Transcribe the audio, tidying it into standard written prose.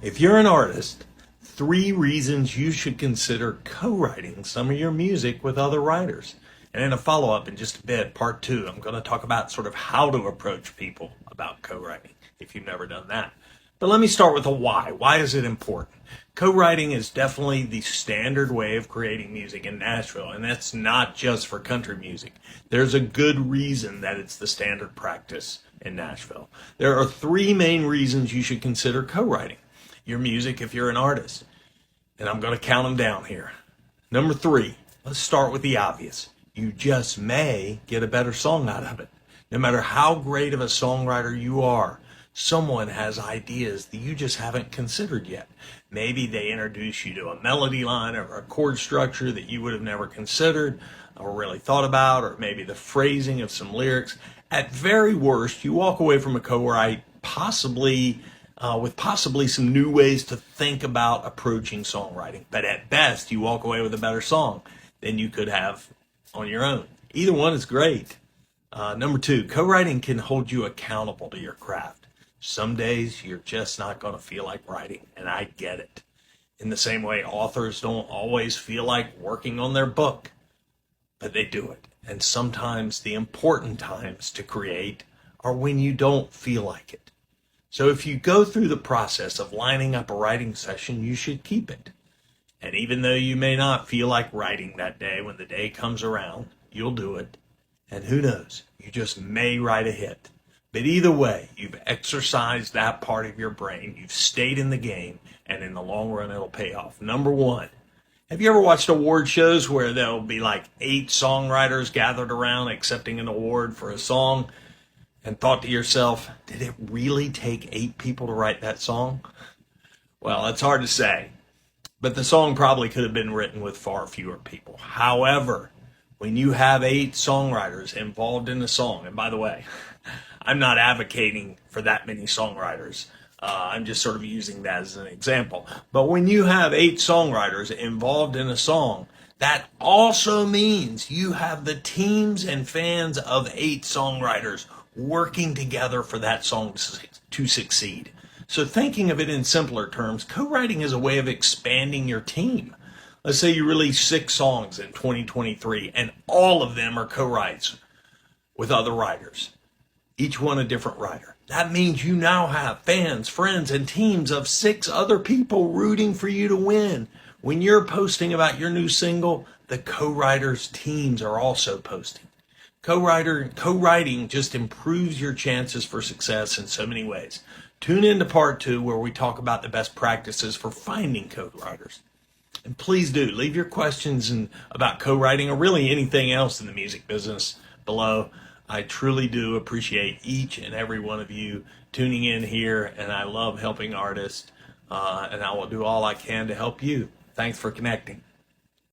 If you're an artist, 3 reasons you should consider co-writing some of your music with other writers. And in a follow-up in just a bit, part 2, I'm going to talk about sort of how to approach people about co-writing if you've never done that. But let me start with a why. Why is it important? Co-writing is definitely the standard way of creating music in Nashville, and that's not just for country music. There's a good reason that it's the standard practice in Nashville. There are 3 main reasons you should consider co-writing your music if you're an artist. And I'm going to count them down here. Number 3, let's start with the obvious. You just may get a better song out of it. No matter how great of a songwriter you are, someone has ideas that you just haven't considered yet. Maybe they introduce you to a melody line or a chord structure that you would have never considered or really thought about, or maybe the phrasing of some lyrics. At very worst, you walk away from a co-write with possibly some new ways to think about approaching songwriting. But at best, you walk away with a better song than you could have on your own. Either one is great. Number 2, co-writing can hold you accountable to your craft. Some days you're just not going to feel like writing, and I get it. In the same way, authors don't always feel like working on their book, but they do it. And sometimes the important times to create are when you don't feel like it. So if you go through the process of lining up a writing session, you should keep it. And even though you may not feel like writing that day, when the day comes around, you'll do it. And who knows, you just may write a hit. But either way, you've exercised that part of your brain, you've stayed in the game, and in the long run, it'll pay off. Number 1, have you ever watched award shows where there'll be like 8 songwriters gathered around accepting an award for a song, and thought to yourself, did it really take 8 people to write that song? Well, it's hard to say, but the song probably could have been written with far fewer people. However, when you have 8 songwriters involved in the song, and by the way, I'm not advocating for that many songwriters. I'm just sort of using that as an example. But when you have 8 songwriters involved in a song, that also means you have the teams and fans of 8 songwriters working together for that song to succeed. So thinking of it in simpler terms, co-writing is a way of expanding your team. Let's say you release 6 songs in 2023 and all of them are co-writes with other writers, each one a different writer. That means you now have fans, friends, and teams of 6 other people rooting for you to win. When you're posting about your new single, the co-writers' teams are also posting. Co-writing just improves your chances for success in so many ways. Tune into part 2 where we talk about the best practices for finding co-writers. And please do leave your questions about co-writing or really anything else in the music business below. I truly do appreciate each and every one of you tuning in here, and I love helping artists, and I will do all I can to help you. Thanks for connecting.